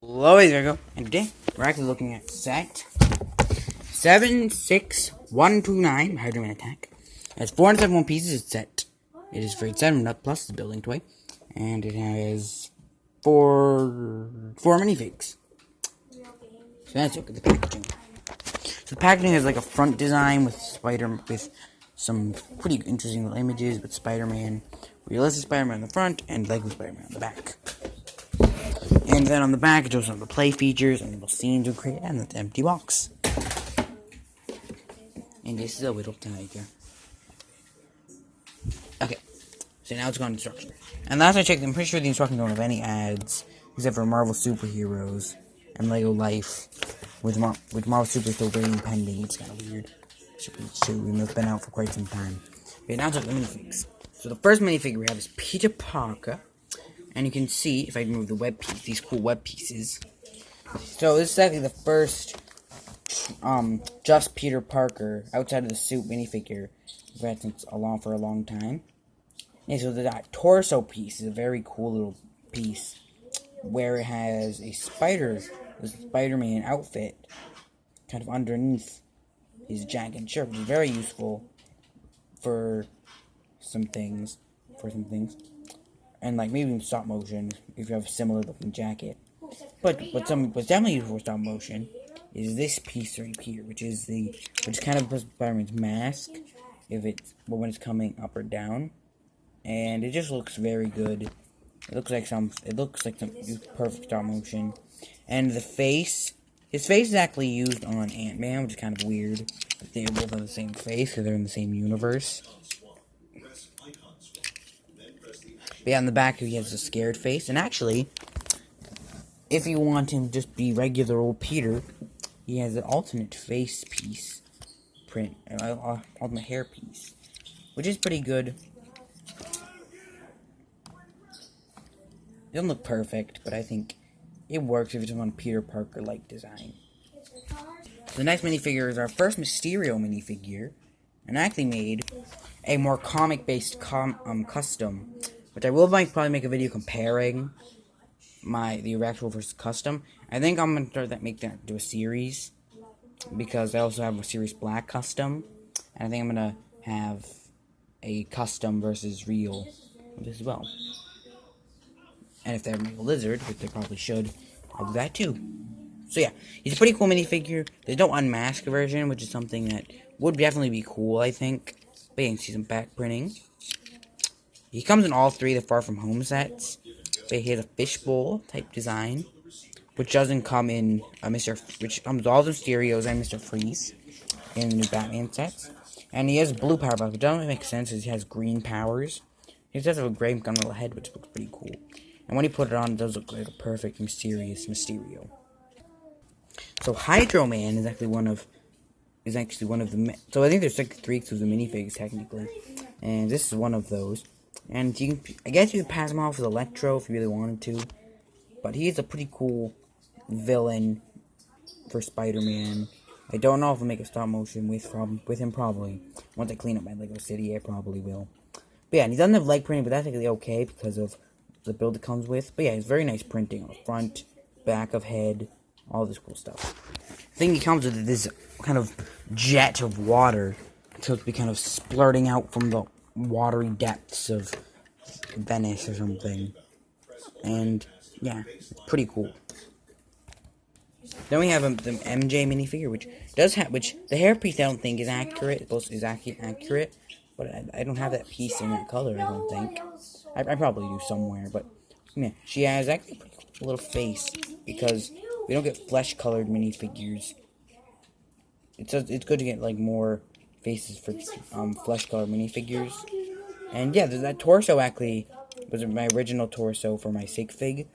Hello, there you go. And today we're actually looking at set 76129 Spider-Man Attack. It has 471 pieces. It's set. It is grade 7 nut plus the building toy, and it has four minifigs. So let's look at the packaging. So the packaging has like a front design with some pretty interesting little images with Spider-Man, realistic Spider-Man on the front, and Lego Spider-Man on the back. And then on the back, it shows some of the play features and little scenes we create, and the empty box. And this is a little tiger. Okay, so now it's gone to instructions. And last I checked, I'm pretty sure the instructions don't have any ads, except for Marvel Superheroes and Lego Life, with Marvel Super still waiting pending, which is kind of weird. Even though it's been out for quite some time. Okay, now it's like the minifigs. So the first minifig we have is Peter Parker. And you can see, if I move the web piece, these cool web pieces. So this is actually the first, just Peter Parker, outside of the suit minifigure, we've had since for a long time. And so that torso piece is a very cool little piece, where it has a Spider-Man outfit, kind of underneath his jacket and shirt, which is very useful for some things. And like maybe in stop motion if you have a similar looking jacket. But what's definitely useful for stop motion is this piece right here, which kind of Spider-Man's mask when it's coming up or down, and it just looks very good. It looks like some perfect stop motion, and his face is actually used on Ant-Man, which is kind of weird. They both have the same face because they're in the same universe. But yeah, on the back he has a scared face, and actually, if you want him to just be regular old Peter, he has an alternate face piece print, alternate hair piece, which is pretty good. It doesn't look perfect, but I think it works if it's on Peter Parker-like design. So the next minifigure is our first Mysterio minifigure, and I actually made a more comic-based custom, which I will probably make a video comparing the actual versus custom. I think I'm gonna do a series, because I also have a Series Black custom, and I think I'm gonna have a custom versus real as well. And if they ever make a lizard, which they probably should, I'll do that too. So yeah, he's a pretty cool minifigure. There's no unmasked version, which is something that would definitely be cool, I think. But you can see some back printing. He comes in all three of the Far From Home sets. But he has a fishbowl type design, which doesn't come in which comes with all the Mysterios and Mr. Freeze in the new Batman sets. And he has blue power bucks, which doesn't make sense because he has green powers. He does have a gray Gondola head, which looks pretty cool. And when he put it on, it does look like a perfect mysterious Mysterio. So Hydro Man is actually one of the. So I think there's like 3 exclusive minifigs technically, and this is one of those. And I guess you could pass him off as Electro if you really wanted to, but he's a pretty cool villain for Spider-Man. I don't know if I'll make a stop motion with him probably. Once I clean up my Lego City, I probably will. But yeah, and he doesn't have leg printing, but that's actually okay because of the build it comes with. But yeah, it's very nice printing on the front, back of head, all this cool stuff. The thing he comes with is this kind of jet of water, so it's be kind of splurting out from the watery depths of Venice or something. And yeah, it's pretty cool. Then we have the MJ minifigure, which the hairpiece I don't think is accurate. Is accurate, but I don't have that piece in that color. I don't think. I probably do somewhere, but yeah, she has actually a pretty cool little face because we don't get flesh-colored minifigures. It's good to get like more faces for flesh-colored minifigures. And yeah, that torso actually was my original torso for my sig fig,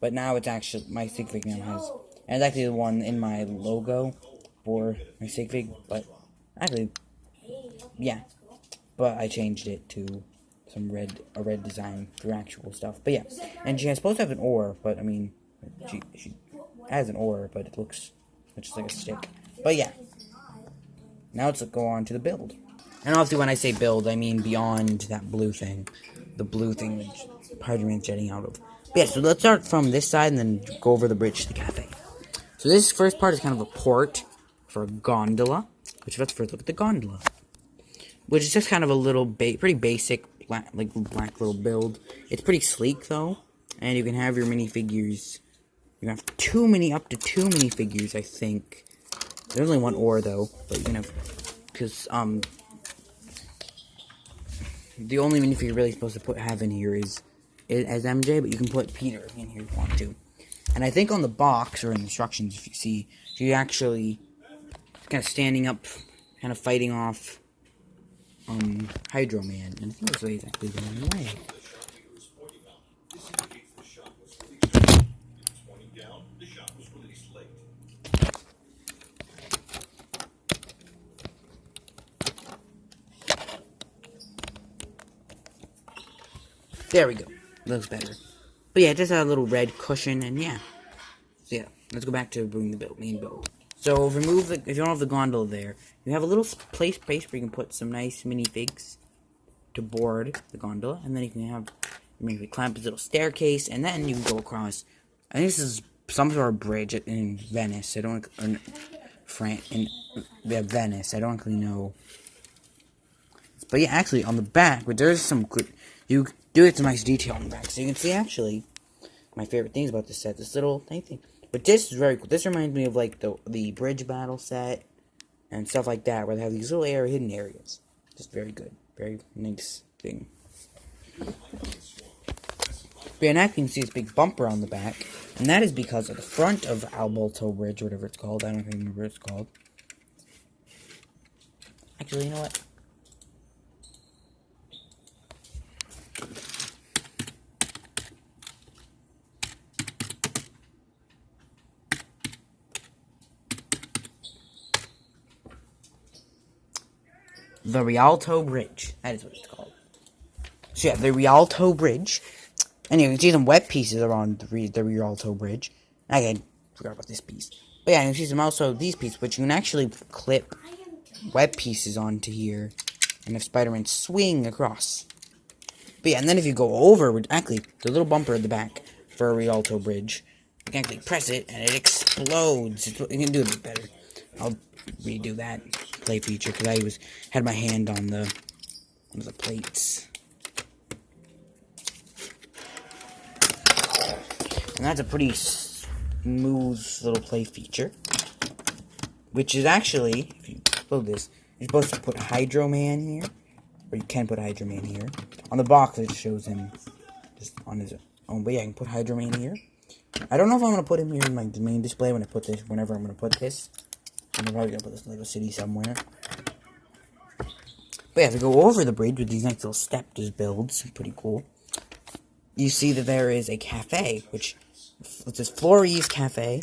but now it's actually my sig fig now has, and it's actually the one in my logo for my sig fig. But actually, yeah, but I changed it to a red design for actual stuff. But yeah, and she's supposed to have an oar, but I mean, she has an oar, but it looks just like a stick. But yeah, now let's go on to the build. And obviously when I say build, I mean beyond that blue thing. The blue thing that Spider-Man's jetting out of. Yeah, so let's start from this side and then go over the bridge to the cafe. So this first part is kind of a port for a gondola, which let's first look at the gondola, which is just kind of a little pretty basic black little build. It's pretty sleek though, and you can have your minifigures. You can have up to two minifigures, I think. There's only one ore though, but you can have, because the only minifigure you're really supposed to have in here is as MJ, but you can put Peter in here if you want to. And I think on the box or in the instructions, if you see, you actually kind of standing up, kind of fighting off Hydro Man. And I think this way is actually the wrong way. There we go. Looks better. But yeah, just a little red cushion, and yeah. So yeah, let's go back to doing the main build. So if you don't have the gondola there, you have a little space where you can put some nice minifigs to board the gondola, and then you can have maybe climb this little staircase, and then you can go across. I think this is some sort of bridge in Venice. I don't in Venice. I don't really know. But yeah, actually on the back, but there's some good. You do get some nice detail on the back, so you can see actually my favorite things about this set. This little thing. But this is very cool. This reminds me of like the bridge battle set and stuff like that, where they have these little hidden areas. Just very good, very nice thing. But yeah, now you can see this big bumper on the back, and that is because at the front of Rialto Bridge, or whatever it's called. I don't even remember what it's called. Actually, you know what? The Rialto Bridge. That is what it's called. So yeah, the Rialto Bridge. And you can see some web pieces around the Rialto Bridge. I forgot about this piece. But yeah, you can see some also these pieces, which you can actually clip web pieces onto here and have Spider-Man swing across. But yeah, and then if you go over, actually, the little bumper at the back for a Rialto Bridge, you can actually press it and it explodes. You can do it a bit better. I'll redo that play feature because I had my hand on one of the plates. And that's a pretty smooth little play feature. Which is actually, if you build this, you're supposed to put Hydro Man here. Or you can put Hydro Man here. On the box, it shows him just on his own. But yeah, I can put Hydro Man here. I don't know if I'm going to put him here in my main display whenever I'm going to put this. I'm probably going to put this in Lego City somewhere. But yeah, if you go over the bridge with these nice little stepped builds, pretty cool. You see that there is a cafe, which says Florie's Cafe.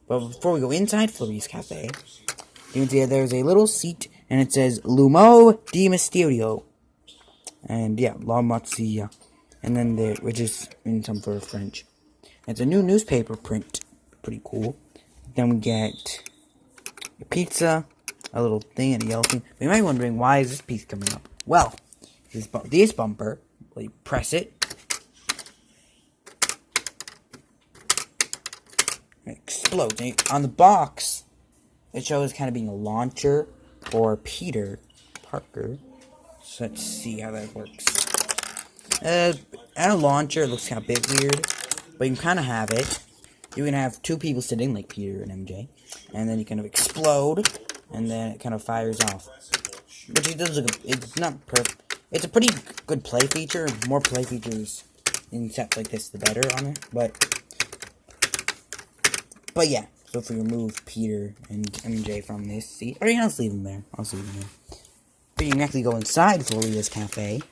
But before we go inside Florie's Cafe, you can see that there's a little seat, and it says L'Uomo di Mysterio. And yeah, La Mazzia. And then which is in some sort of French. It's a new newspaper print. Pretty cool. Then we get a pizza, a little thing, and a yellow thing. You might be wondering, why is this piece coming up? Well, this bumper, well, you press it, it explodes. And on the box, it shows kind of being a launcher for Peter Parker. So let's see how that works. And a launcher, it looks kind of a bit weird, but you can kind of have it. You can have two people sitting, like Peter and MJ, and then you kind of explode, and then it kind of fires off. Which it does look, it's not perfect. It's a pretty good play feature. More play features in sets like this, the better on it. But yeah, so if we remove Peter and MJ from this seat, or you can just leave them there. I'll just leave them there. But you can actually go inside Floria's Cafe,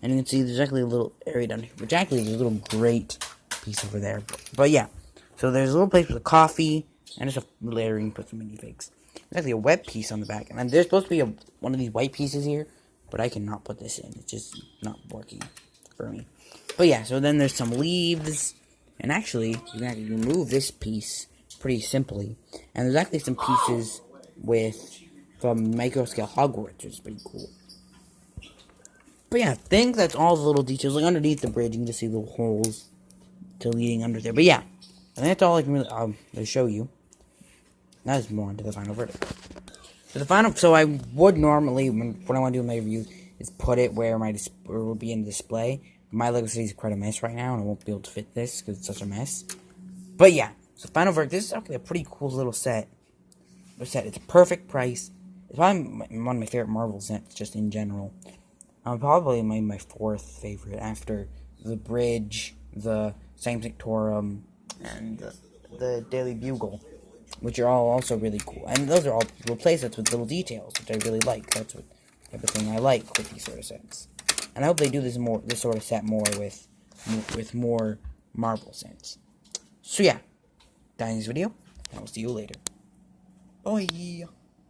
and you can see there's actually a little area down here, which actually is a little grate piece over there. But yeah, so there's a little place with a coffee, and just a layering, put some minifigs. There's actually a web piece on the back, and then there's supposed to be one of these white pieces here, but I cannot put this in. It's just not working for me. But yeah, so then there's some leaves, and actually, you can actually remove this piece pretty simply. And there's actually some pieces from micro scale Hogwarts, which is pretty cool. But yeah, I think that's all the little details. Like underneath the bridge, you can just see little holes to leading under there. But yeah, I think that's all I can really show you. Now let's move on to the final verdict. So I would normally, what I want to do in my review is put it where it will be in the display. My Lego City is quite a mess right now, and I won't be able to fit this because it's such a mess. But yeah, so final verdict. This is actually a pretty cool little set. It's a perfect price. It's probably one of my favorite Marvel sets, just in general. Probably my fourth favorite after the Bridge, the Sanctorum, and the Daily Bugle, which are all also really cool. And those are all little playsets with little details, which I really like. That's what type of thing I like with these sort of sets. And I hope they do this sort of set more with more Marvel sets. So yeah, that's this video, and I will see you later. Bye.